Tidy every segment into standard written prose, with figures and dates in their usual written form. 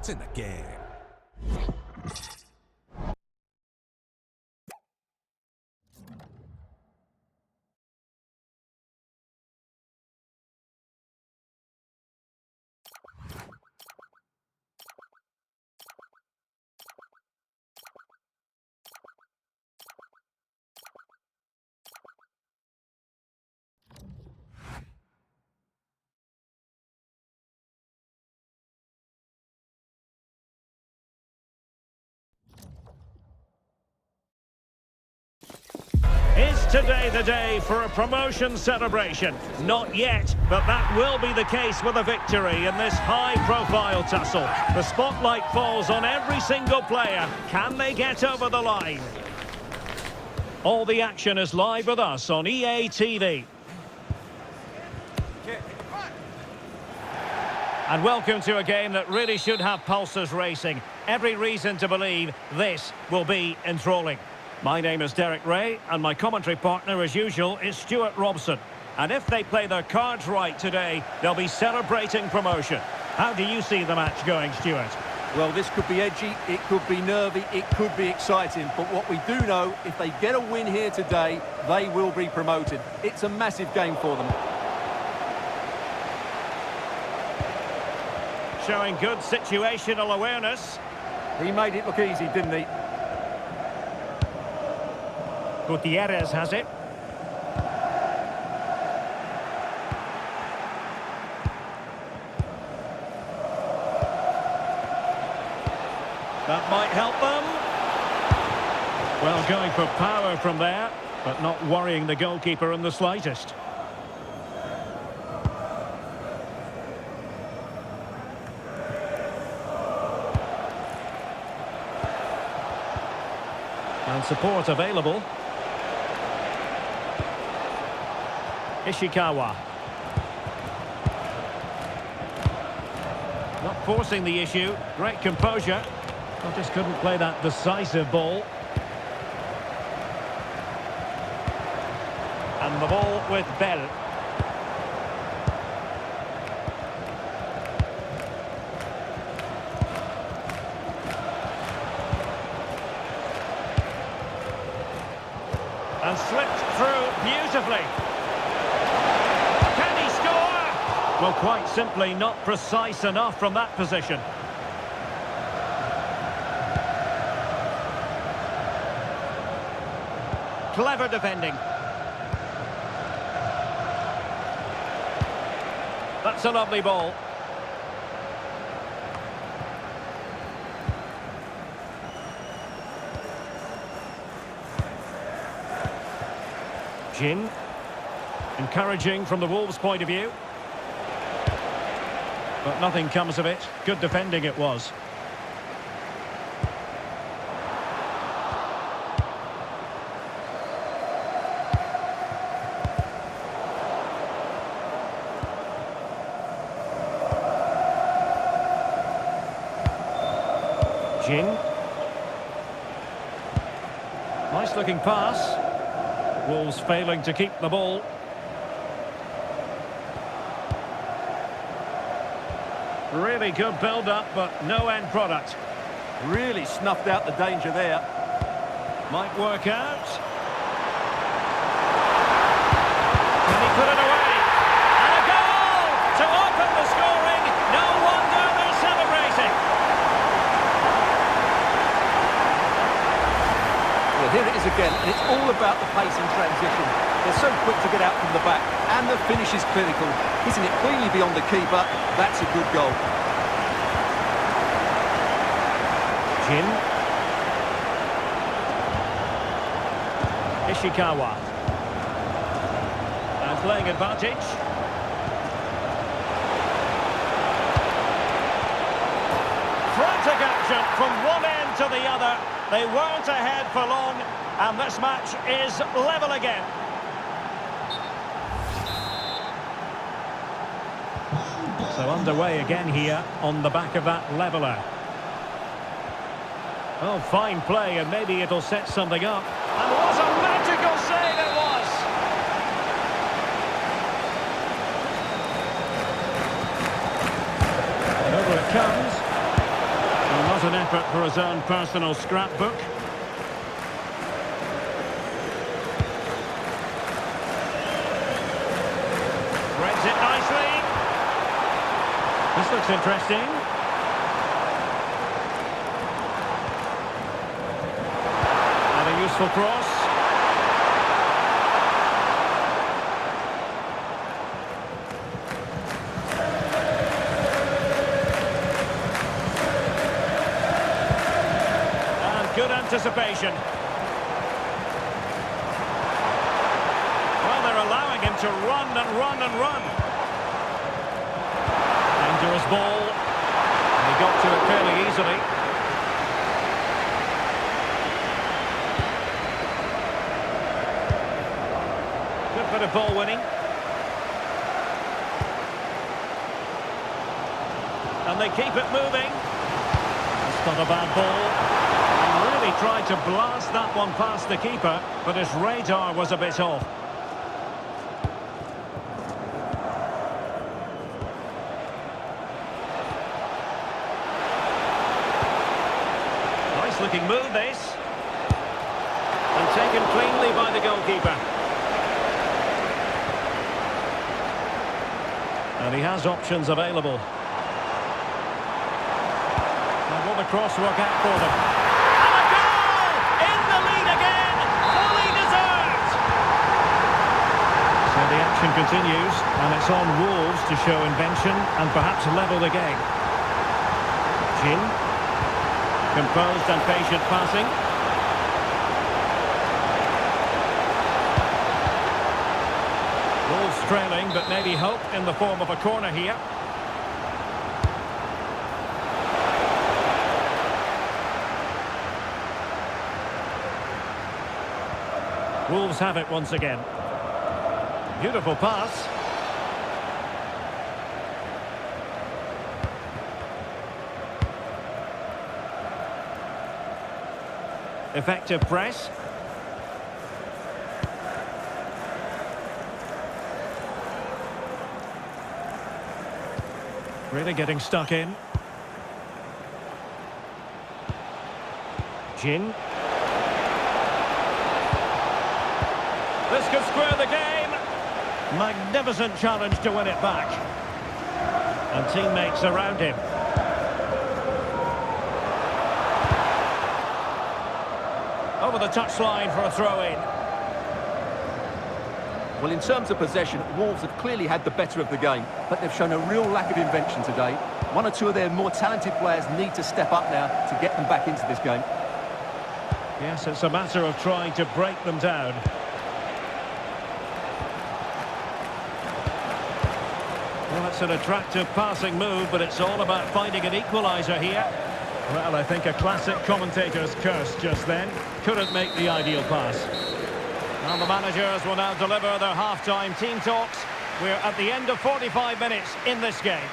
It's in the game. Is today the day for a promotion celebration? Not yet, but that will be the case with a victory in this high-profile tussle. The spotlight falls on every single player. Can they get over the line? All the action is live with us on EA TV. And welcome to a game that really should have pulses racing. Every reason to believe this will be enthralling. My name is Derek Ray, and my commentary partner, as usual, is Stuart Robson. And if they play their cards right today, they'll be celebrating promotion. How do you see the match going, Stuart? Well, this could be edgy, it could be nervy, it could be exciting. But what we do know, if they get a win here today, they will be promoted. It's a massive game for them. Showing good situational awareness. He made it look easy, didn't he? Gutierrez has it. That might help them. Well, going for power from there, but not worrying the goalkeeper in the slightest. And support available. Ishikawa. Not forcing the issue. Great composure. I just couldn't play that decisive ball. And the ball with Bell. And slipped through beautifully. Well, quite simply not precise enough from that position. Clever defending. That's a lovely ball. Jin. Encouraging from the Wolves' point of view. But nothing comes of it. Good defending it was. Jin. Nice looking pass. Wolves failing to keep the ball. Really good build-up, but no end product. Really snuffed out the danger there. Might work out. Can he put it away? And a goal to open the scoring. No wonder they're celebrating. Well, here it is again, and it's all about the pace and transition. They're so quick to get out from the back, and the finish is clinical. Hitting it cleanly beyond the keeper, that's a good goal. Jin. Ishikawa. And playing advantage. Frantic action from one end to the other. They weren't ahead for long, and this match is level again. So underway again here on the back of that leveller. Oh, fine play, and maybe it'll set something up. And what a magical save it was! And over it comes. was an effort for his own personal scrapbook. Threads it nicely. This looks interesting. And a useful cross. Good anticipation. Well, they're allowing him to run and run and run. Dangerous ball. And he got to it fairly easily. Good bit of ball winning. And they keep it moving. That's not a bad ball. He tried to blast that one past the keeper, but his radar was a bit off. Nice looking move, this. And taken cleanly by the goalkeeper. And he has options available. And will the cross work out for them? The action continues, and it's on Wolves to show invention and perhaps level the game. Jin. Composed and patient passing. Wolves trailing, but maybe hope in the form of a corner here. Wolves have it once again. Beautiful pass. Effective press. Really getting stuck in. Jin. This could square the game. Magnificent challenge to win it back. And teammates around him. Over the touchline for a throw-in. Well, in terms of possession, Wolves have clearly had the better of the game, but they've shown a real lack of invention today. One or two of their more talented players need to step up now to get them back into this game. Yes, it's a matter of trying to break them down. Well, it's an attractive passing move, but it's all about finding an equaliser here. Well, I think a classic commentator's curse just then. Couldn't make the ideal pass. And the managers will now deliver their half-time team talks. We're at the end of 45 minutes in this game.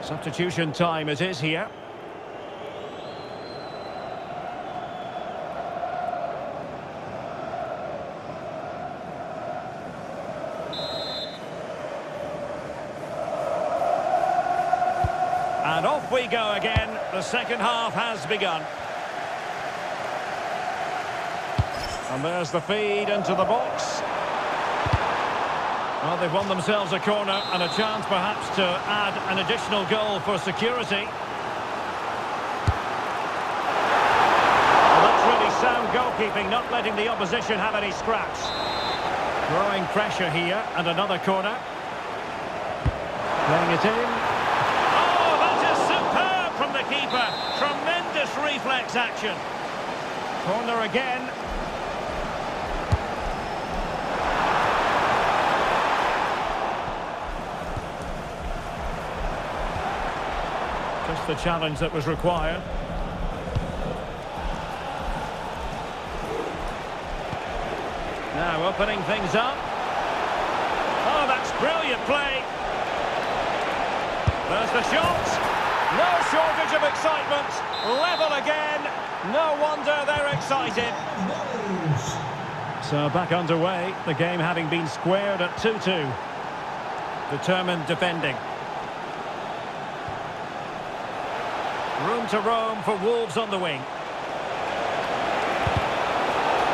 Substitution time it is here. And off we go again. The second half has begun. And there's the feed into the box. Well, they've won themselves a corner and a chance perhaps to add an additional goal for security. Well, that's really sound goalkeeping, not letting the opposition have any scraps. Growing pressure here, and another corner. Playing it in. Oh, that is superb from the keeper. Tremendous reflex action. Corner again. Just the challenge that was required. Now opening things up. Oh, that's brilliant play. There's the shot. No shortage of excitement. Level again. No wonder they're excited. So back underway. The game having been squared at 2-2. Determined defending. Room to roam for Wolves on the wing.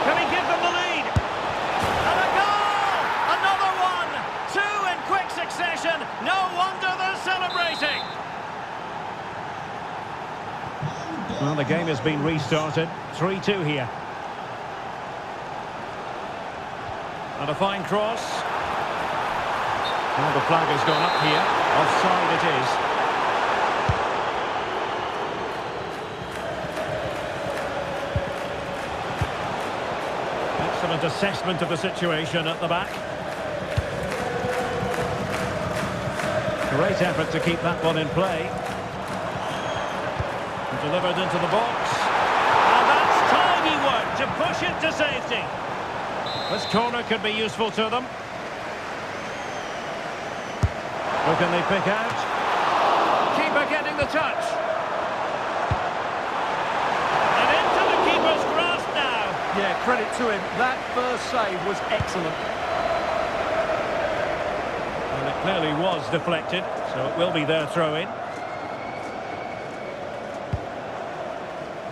Can he give them the lead? And a goal! Another one! Two in quick succession. No wonder they're celebrating. Well, the game has been restarted. 3-2 here. And a fine cross. Well, the flag has gone up here. Offside it is. Excellent assessment of the situation at the back. Great effort to keep that one in play. Delivered into the box. And that's tidy work to push it to safety. This corner could be useful to them. Who can they pick out? Keeper getting the touch. And into the keeper's grasp now. Yeah, credit to him. That first save was excellent. And it clearly was deflected, so it will be their throw-in.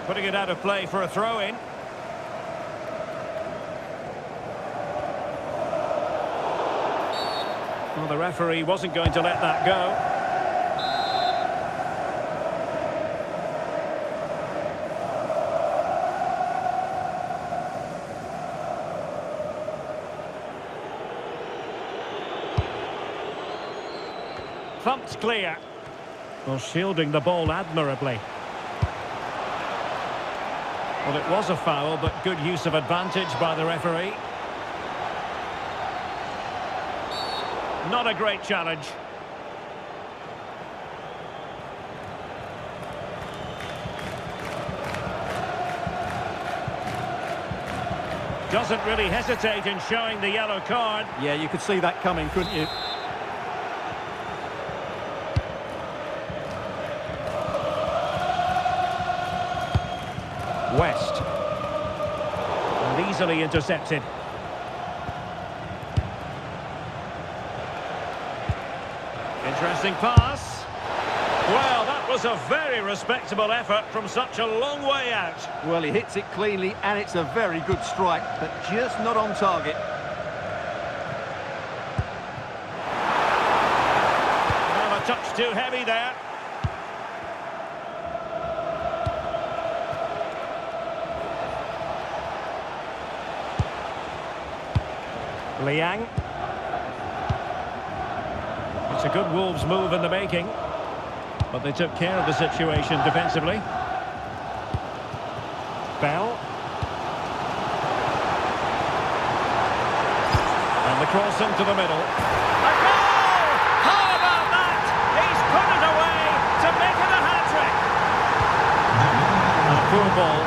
Putting it out of play for a throw-in. Well, the referee wasn't going to let that go. Thumped clear. Well, shielding the ball admirably. Well, it was a foul, but good use of advantage by the referee. Not a great challenge. Doesn't really hesitate in showing the yellow card. Yeah, you could see that coming, couldn't you? West. And easily intercepted. Interesting pass. Well, that was a very respectable effort from such a long way out. Well, he hits it cleanly, and it's a very good strike, but just not on target. Well, a touch too heavy there. Liang. It's a good Wolves move in the making, but they took care of the situation defensively. Bell. And the cross into the middle. A goal! How about that? He's put it away to make it a hat-trick. And a poor ball.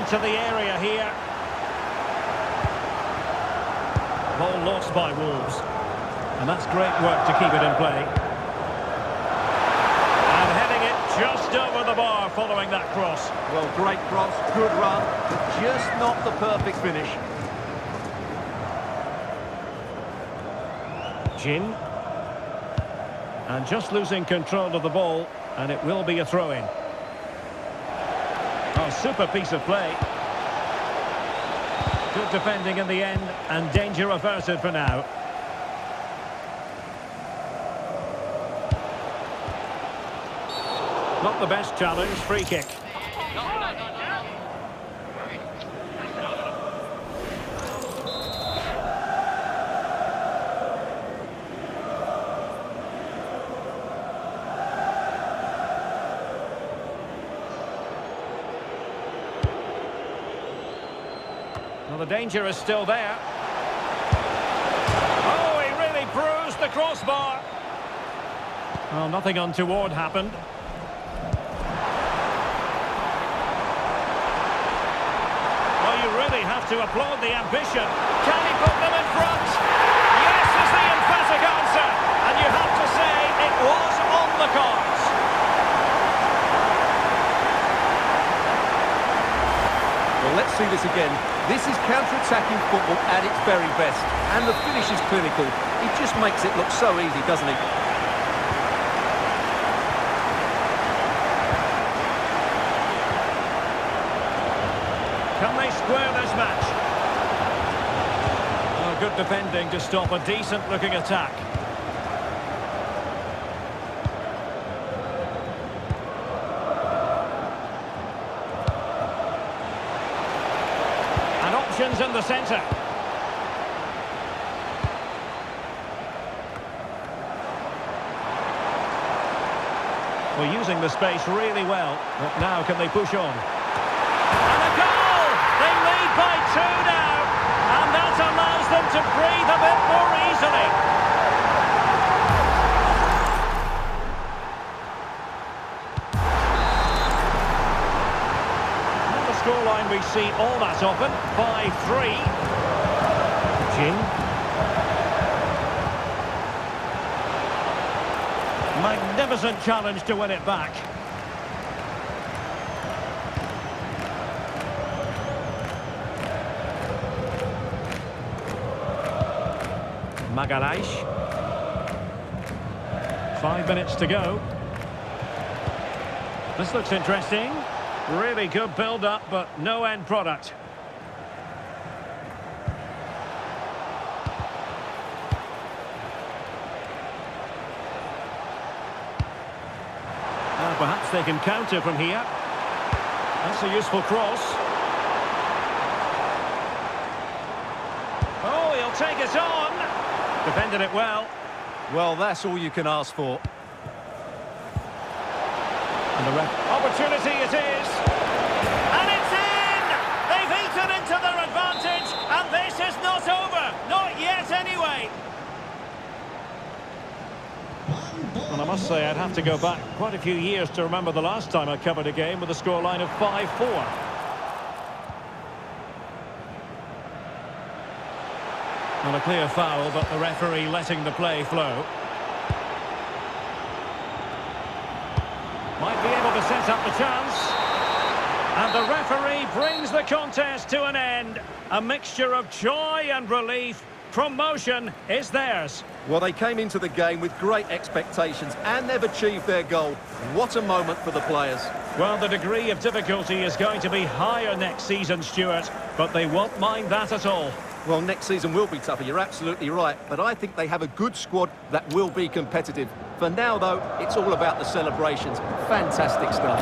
into the area here. Ball lost by Wolves. And that's great work to keep it in play. And heading it just over the bar following that cross. Well, great cross, good run, but just not the perfect finish. Jin. And just losing control of the ball, and it will be a throw-in. Oh, super piece of play. Good defending in the end, and danger averted for now. Not the best challenge, free kick. Well, the danger is still there. Oh, he really bruised the crossbar. Well, nothing untoward happened. Well, you really have to applaud the ambition. Can he put them in front? Yes is the emphatic answer. And you have to say it was on the cards. Well, let's see this again. This is counter-attacking football at its very best. And the finish is clinical. He just makes it look so easy, doesn't he? Can they square this match? Oh, good defending to stop a decent-looking attack. And options in the centre. Well, using the space really well. But now can they push on? And a goal! They lead by 2 now. And that allows them to breathe a bit more easily. Not the scoreline we see all that often. 5-3. Jin. Magnificent challenge to win it back. Magalhaes. 5 minutes to go. This looks interesting. Really good build-up, but no end product. Perhaps they can counter from here. That's a useful cross. Oh, he'll take it on. Defended it well. Well, that's all you can ask for. And the ref. Opportunity it is. And it's in! They've eaten into their advantage, and this is not over. Not yet, anyway. And I must say, I'd have to go back quite a few years to remember the last time I covered a game with a scoreline of 5-4. Not a clear foul, but the referee letting the play flow. Might be able to set up the chance. And the referee brings the contest to an end. A mixture of joy and relief. Promotion is theirs. Well, they came into the game with great expectations and they've achieved their goal. What a moment for the players. Well, the degree of difficulty is going to be higher next season, Stuart, but they won't mind that at all. Well, next season will be tougher, you're absolutely right, but I think they have a good squad that will be competitive. For now, though, it's all about the celebrations. Fantastic stuff.